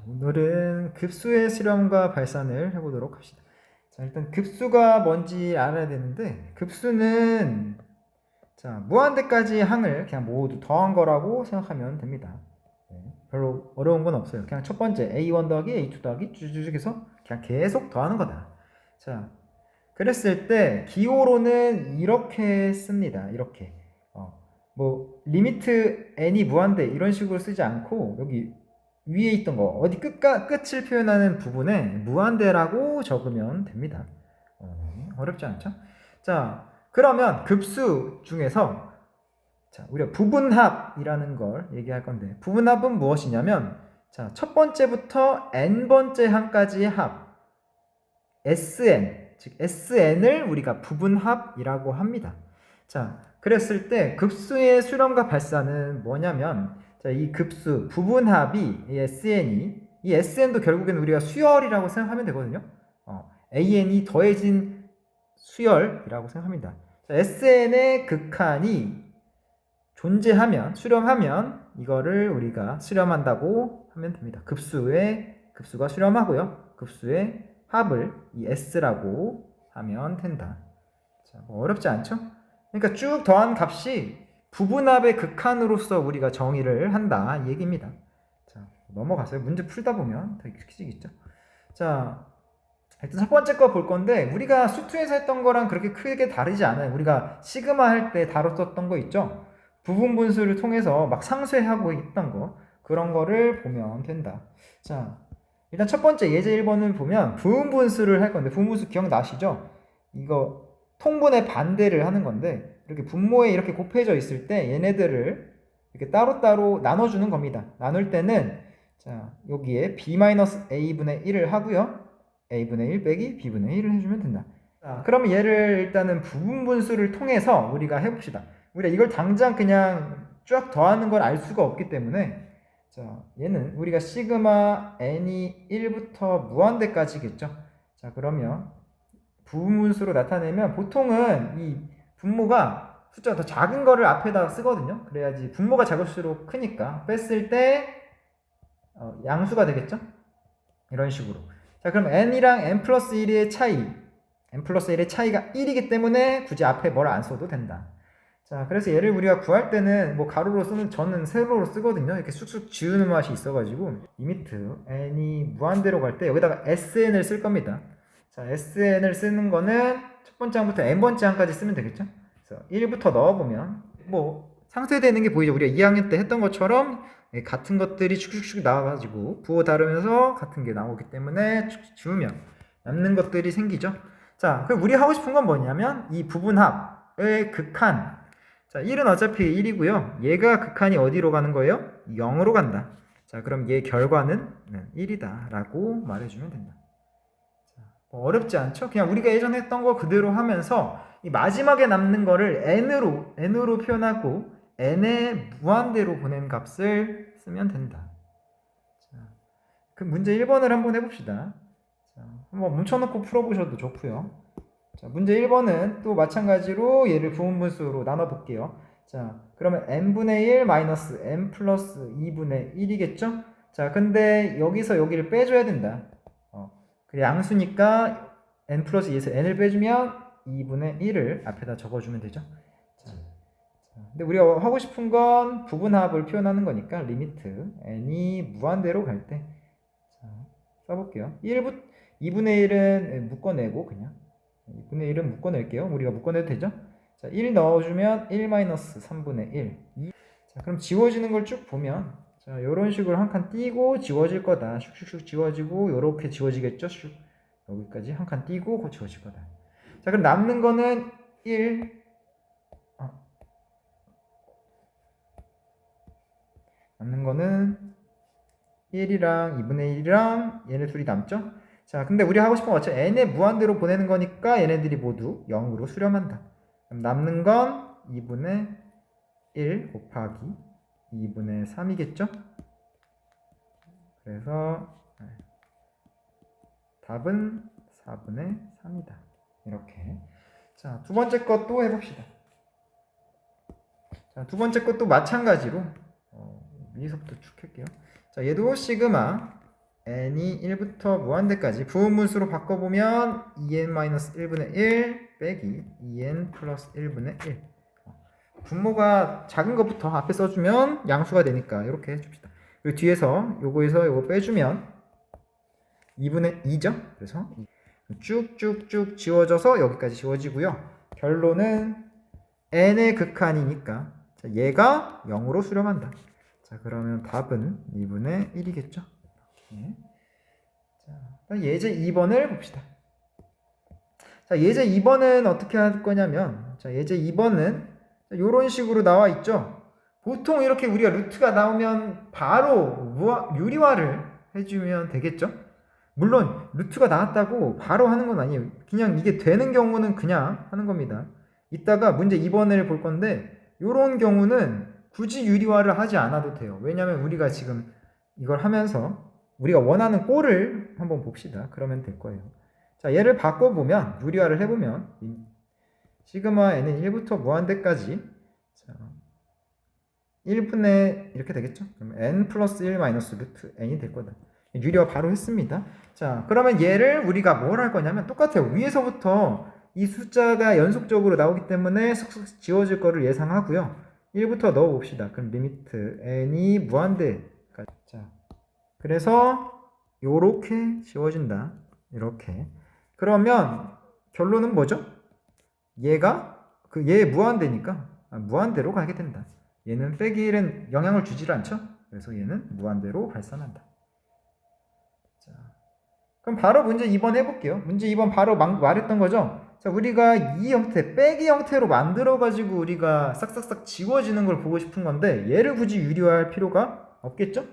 오늘은 급수의 실험과 발산을 해보도록 합시다. 자, 일단 급수가 뭔지 알아야 되는데, 급수는 무한대까지 항을 그냥 모두 더한 거라고 생각하면 됩니다. 별로 어려운 건 없어요. 그냥 첫 번째 A1 더하기 A2 더하기 쭉 해서 그냥 계속 더하는 거다. 자, 그랬을 때 기호로는 이렇게 씁니다. 이렇게 뭐 리미트 n이 무한대 이런 식으로 쓰지 않고 여기 위에 있던 거 어디 끝을 표현하는 부분에 무한대라고 적으면 됩니다. 어렵지 않죠? 자, 그러면 급수 중에서 우리가 부분합이라는 걸 얘기할 건데, 부분합은 무엇이냐면 첫 번째부터 n번째 항까지의 합 Sn, 즉 Sn을 우리가 부분합이라고 합니다. 자, 그랬을 때 급수의 수렴과 발산은 뭐냐면, 이 급수 부분합이 이 SN도 결국에는 우리가 수열이라고 생각하면 되거든요. AN이 더해진 수열이라고 생각합니다. SN의 극한이 존재하면, 수렴하면 이거를 우리가 수렴한다고 하면 됩니다. 급수가 수렴하고요. 급수의 합을 이 S라고 하면 된다. 자, 뭐 어렵지 않죠? 그러니까 쭉 더한 값이 부분합의 극한으로서 우리가 정의를 한다 이 얘기입니다. 자, 넘어가서요. 문제 풀다 보면 더 익숙해지겠죠. 자, 일단 첫 번째 거 볼 건데, 우리가 수투에서 했던 거랑 그렇게 크게 다르지 않아요. 우리가 시그마 할 때 다뤘었던 거 있죠? 부분 분수를 통해서 막 상쇄하고 있던 거, 그런 거를 보면 된다. 자, 일단 첫 번째 예제 1번을 보면 부분 분수를 할 건데, 부분 분수 기억나시죠? 이거 통분의 반대를 하는 건데, 이렇게 분모에 이렇게 곱해져 있을 때 얘네들을 이렇게 따로따로 나눠주는 겁니다. 나눌 때는 여기에 b-a분의 1을 하고요. a분의 1 빼기 b분의 1을 해주면 된다. 자, 그러면 얘를 일단은 부분 분수를 통해서 우리가 해봅시다. 우리가 이걸 당장 그냥 쭉 더하는 걸 알 수가 없기 때문에, 얘는 우리가 시그마 n이 1부터 무한대까지겠죠. 자, 그러면 부분 분수로 나타내면 보통은 이 분모가 숫자가 더 작은 거를 앞에다 쓰거든요. 그래야지 분모가 작을수록 크니까 뺐을 때 양수가 되겠죠. 이런 식으로. 자, 그럼 n이랑 n 플러스 1의 차이, n 플러스 1의 차이가 1이기 때문에 굳이 앞에 뭘 안 써도 된다. 자, 그래서 얘를 우리가 구할 때는 뭐 가로로 쓰는, 저는 세로로 쓰거든요. 이렇게 쑥쑥 지우는 맛이 있어가지고 리미트 n이 무한대로 갈 때 여기다가 sn을 쓸 겁니다. 자, sn을 쓰는 거는 첫 번째 항부터 n번째 항까지 쓰면 되겠죠. 그래서 1부터 넣어보면 뭐 상쇄되는 게 보이죠. 우리가 2학년 때 했던 것처럼 같은 것들이 축축축 나와가지고 부호 다르면서 같은 게 나오기 때문에 지우면 남는 것들이 생기죠. 자, 그럼 우리 하고 싶은 건 뭐냐면 이 부분합의 극한. 자, 1은 어차피 1이고요. 얘가 극한이 어디로 가는 거예요? 0으로 간다. 자, 그럼 얘 결과는 1이다 라고 말해주면 된다. 자, 뭐 어렵지 않죠? 그냥 우리가 예전에 했던 거 그대로 하면서 이 마지막에 남는 거를 n으로 표현하고 n의 무한대로 보낸 값을 쓰면 된다. 자, 그 문제 1번을 한번 해봅시다. 자, 한번 뭉쳐놓고 풀어보셔도 좋고요. 자, 문제 1번은 또 마찬가지로 얘를 부분분수로 나눠볼게요. 자, 그러면 n분의 1 마이너스 n 플러스 2분의 1이겠죠? 자, 근데 여기서 여기를 빼줘야 된다. 그래, 양수니까 n 플러스 2에서 n을 빼주면 2분의 1을 앞에다 적어주면 되죠. 자, 근데 우리가 하고 싶은 건 부분합을 표현하는 거니까 리미트 n이 무한대로 갈 때 써볼게요. 2분의 1은 묶어내고 그냥 2분의 1은 묶어낼게요. 우리가 묶어내도 되죠? 자, 1 넣어주면 1 마이너스 3분의 1. 자, 그럼 지워지는 걸 쭉 보면, 자, 요런 식으로 한 칸 띄고 지워질 거다. 슉슉슉 지워지고, 요렇게 지워지겠죠? 슉. 여기까지 한 칸 띄고 지워질 거다. 자, 그럼 남는 거는 1. 남는 거는 1이랑 2분의 1이랑 얘네 둘이 남죠? 자, 근데 우리 하고 싶은 거 어차피 n의 무한대로 보내는 거니까 얘네들이 모두 0으로 수렴한다. 그럼 남는 건 2분의 1 곱하기 2분의 3이겠죠? 그래서 답은 4분의 3이다. 이렇게. 자, 두 번째 것도 해봅시다. 자, 두 번째 것도 마찬가지로 위에서부터 쭉 할게요. 자, 얘도 시그마 n이 1부터 무한대까지 부분분수로 바꿔보면 2n-1분의 1 빼기 2n 플러스 1분의 1. 분모가 작은 것부터 앞에 써주면 양수가 되니까 이렇게 해줍시다. 그리고 뒤에서 요거에서 요거 빼주면 2분의 2죠. 그래서 쭉쭉쭉 지워져서 여기까지 지워지고요. 결론은 n의 극한이니까 얘가 0으로 수렴한다. 자, 그러면 답은 2분의 1이겠죠. 네. 자, 예제 2번을 봅시다. 자, 예제 2번은 어떻게 할 거냐면, 자, 예제 2번은 이런 식으로 나와 있죠. 보통 이렇게 우리가 루트가 나오면 바로 유리화를 해주면 되겠죠. 물론 루트가 나왔다고 바로 하는 건 아니에요. 그냥 이게 되는 경우는 그냥 하는 겁니다. 이따가 문제 2번을 볼 건데 이런 경우는 굳이 유리화를 하지 않아도 돼요. 왜냐하면 우리가 지금 이걸 하면서 우리가 원하는 꼴을 한번 봅시다. 그러면 될 거예요. 자, 얘를 바꿔보면 유리화를 해보면 시그마 n은 1부터 무한대까지 1분의 이렇게 되겠죠. 그럼 n 플러스 1 마이너스 루트 n이 될 거다. 유리화 바로 했습니다. 자, 그러면 얘를 우리가 뭘 할 거냐면 똑같아요. 위에서부터 이 숫자가 연속적으로 나오기 때문에 슥슥 지워질 거를 예상하고요. 1부터 넣어 봅시다. 그럼 리미트 n이 무한대까지. 자, 그래서 요렇게 지워진다. 이렇게. 그러면 결론은 뭐죠? 얘가 얘 무한대니까 무한대로 가게 된다. 얘는 빼기 1은 영향을 주질 않죠? 그래서 얘는 무한대로 발산한다. 자, 그럼 바로 문제 2번 해볼게요. 문제 2번 바로 말했던 거죠? 자, 우리가 이 형태, 빼기 형태로 만들어가지고 우리가 싹싹싹 지워지는 걸 보고 싶은 건데 얘를 굳이 유리화할 필요가 없겠죠?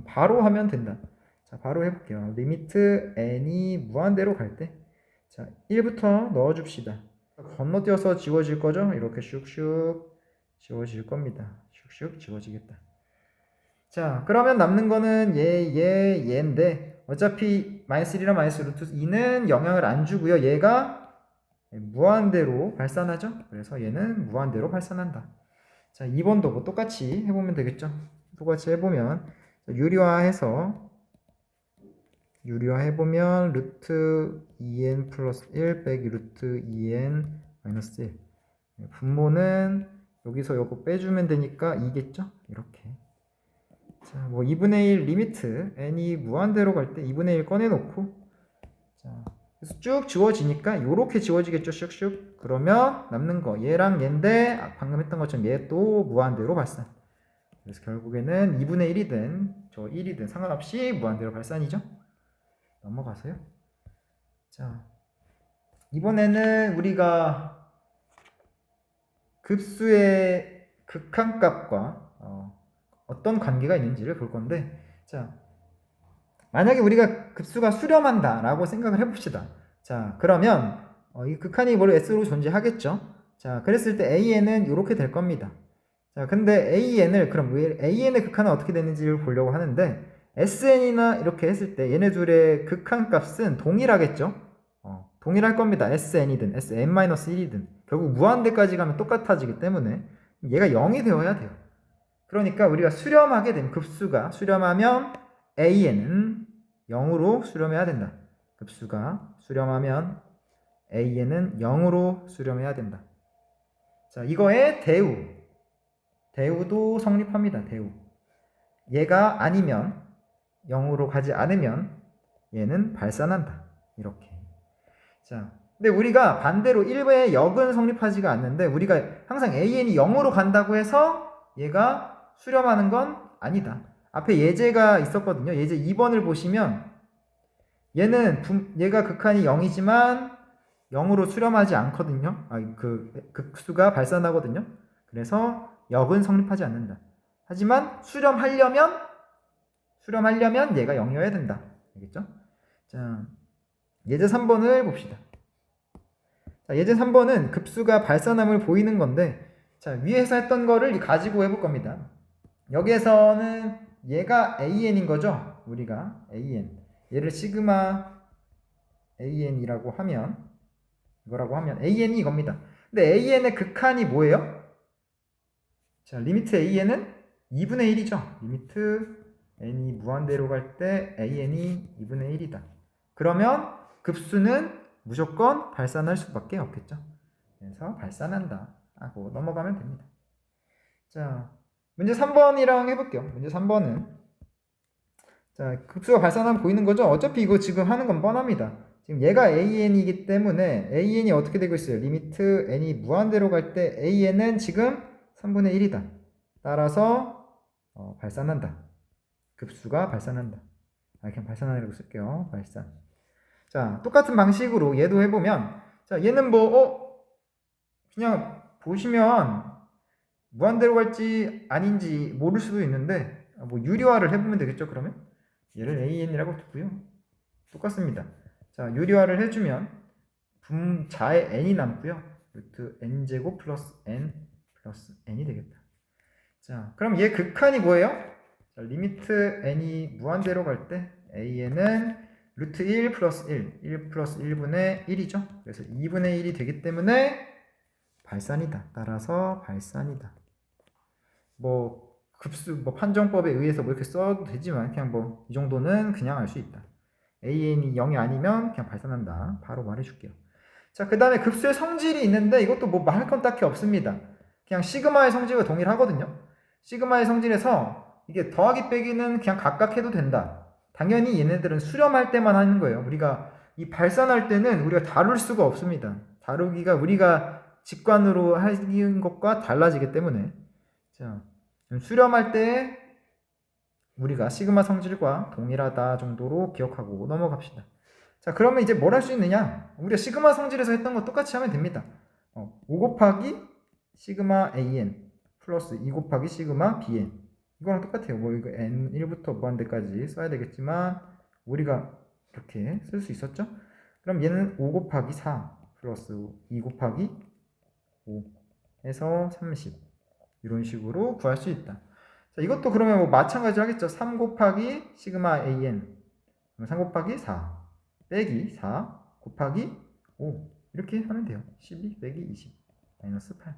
바로 하면 된다. 자, 바로 해볼게요. 리미트 n이 무한대로 갈 때, 자, 1부터 넣어줍시다. 건너뛰어서 지워질 거죠? 이렇게 슉슉 지워질 겁니다. 슉슉 지워지겠다. 자, 그러면 남는 거는 얘인데 어차피 마이너스 1이랑 마이너스 루트 2는 영향을 안 주고요. 얘가 무한대로 발산하죠. 그래서 얘는 무한대로 발산한다. 자, 2번도 뭐 똑같이 해보면 되겠죠. 똑같이 해보면 유리화해보면 루트 2n 플러스 1 빼기 루트 2n 마이너스 1. 분모는 여기서 요거 빼주면 되니까 2겠죠? 이렇게. 자, 뭐 2분의 1 리미트 n이 무한대로 갈 때 2분의 1 꺼내놓고, 자, 그래서 쭉 지워지니까 요렇게 지워지겠죠? 슉슉. 그러면 남는 거 얘랑 얘인데 방금 했던 것처럼 얘 또 무한대로 발산. 그래서 결국에는 2분의 1이든 저 1이든 상관없이 무한대로 발산이죠? 넘어가세요. 자, 이번에는 우리가 급수의 극한값과 어떤 관계가 있는지를 볼 건데, 자, 만약에 우리가 급수가 수렴한다 라고 생각을 해봅시다. 자, 그러면 이 극한이 뭘 s로 존재하겠죠. 자, 그랬을 때 an은 이렇게 될 겁니다. 자, 근데 an을 그럼 an의 극한은 어떻게 되는지를 보려고 하는데, sn이나 이렇게 했을 때 얘네 둘의 극한값은 동일하겠죠. 동일할 겁니다. sn이든 sn-1이든 결국 무한대까지 가면 똑같아지기 때문에 얘가 0이 되어야 돼요. 그러니까 우리가 수렴하게 되면 급수가 수렴하면 an은 0으로 수렴해야 된다. 급수가 수렴하면 an은 0으로 수렴해야 된다. 자, 이거의 대우도 성립합니다. 대우. 얘가 아니면 0으로 가지 않으면 얘는 발산한다. 이렇게. 자, 근데 우리가 반대로 1의 역은 성립하지가 않는데 우리가 항상 an이 0으로 간다고 해서 얘가 수렴하는 건 아니다. 앞에 예제가 있었거든요. 예제 2번을 보시면 얘가 극한이 0이지만 0으로 수렴하지 않거든요. 그 극수가 발산하거든요. 그래서 역은 성립하지 않는다. 하지만 수렴하려면 얘가 0이어야 된다. 알겠죠? 자, 예제 3번을 봅시다. 자, 예제 3번은 급수가 발산함을 보이는 건데, 자, 위에서 했던 거를 가지고 해볼 겁니다. 여기에서는 얘가 an인 거죠? 우리가 얘를 시그마 an이라고 하면, 이거라고 하면 an이 이겁니다. 근데 an의 극한이 뭐예요? 자, 리미트 an은 2분의 1이죠. 리미트 n이 무한대로 갈 때 an이 2분의 1이다. 그러면 급수는 무조건 발산할 수밖에 없겠죠. 그래서 발산한다 하고 넘어가면 됩니다. 자, 문제 3번이랑 해볼게요. 문제 3번은 자, 급수가 발산하면 보이는 거죠? 어차피 이거 지금 하는 건 뻔합니다. 지금 얘가 an이기 때문에 an이 어떻게 되고 있어요? 리미트 n이 무한대로 갈 때 an은 지금 3분의 1이다. 따라서 발산한다. 급수가 발산한다. 그냥 발산하라고 쓸게요. 발산. 자, 똑같은 방식으로 얘도 해보면 자, 얘는 그냥 보시면 무한대로 갈지 아닌지 모를 수도 있는데 뭐 유리화를 해보면 되겠죠. 그러면 얘를 an이라고 두고요. 똑같습니다. 자, 유리화를 해주면 분자의 n이 남고요. 루트 n제곱 플러스 n이 되겠다. 자, 그럼 얘 극한이 뭐예요? 자, 리미트 n이 무한대로 갈 때 an은 루트 1 플러스 1 플러스 1분의 1이죠. 그래서 2분의 1이 되기 때문에 발산이다. 따라서 발산이다. 뭐 급수 판정법에 의해서 뭐 이렇게 써도 되지만 그냥 이 정도는 그냥 알 수 있다. an이 0이 아니면 그냥 발산한다. 바로 말해줄게요. 자, 그 다음에 급수의 성질이 있는데 이것도 뭐 말할 건 딱히 없습니다. 그냥 시그마의 성질과 동일하거든요. 시그마의 성질에서 이게 더하기 빼기는 그냥 각각 해도 된다. 당연히 얘네들은 수렴할 때만 하는 거예요. 우리가 이 발산할 때는 우리가 다룰 수가 없습니다. 다루기가 우리가 직관으로 하는 것과 달라지기 때문에 자, 수렴할 때 우리가 시그마 성질과 동일하다 정도로 기억하고 넘어갑시다. 자, 그러면 이제 뭘 할 수 있느냐? 우리가 시그마 성질에서 했던 거 똑같이 하면 됩니다. 5 곱하기 시그마 an 플러스 2 곱하기 시그마 bn 이거랑 똑같아요. 뭐 이거 n1부터 무한대까지 써야 되겠지만 우리가 이렇게 쓸 수 있었죠? 그럼 얘는 5 곱하기 4 플러스 2 곱하기 5 해서 30 이런 식으로 구할 수 있다. 자, 이것도 그러면 뭐 마찬가지로 하겠죠. 3 곱하기 시그마 an 3 곱하기 4 빼기 4 곱하기 5 이렇게 하면 돼요. 12 빼기 20 마이너스 8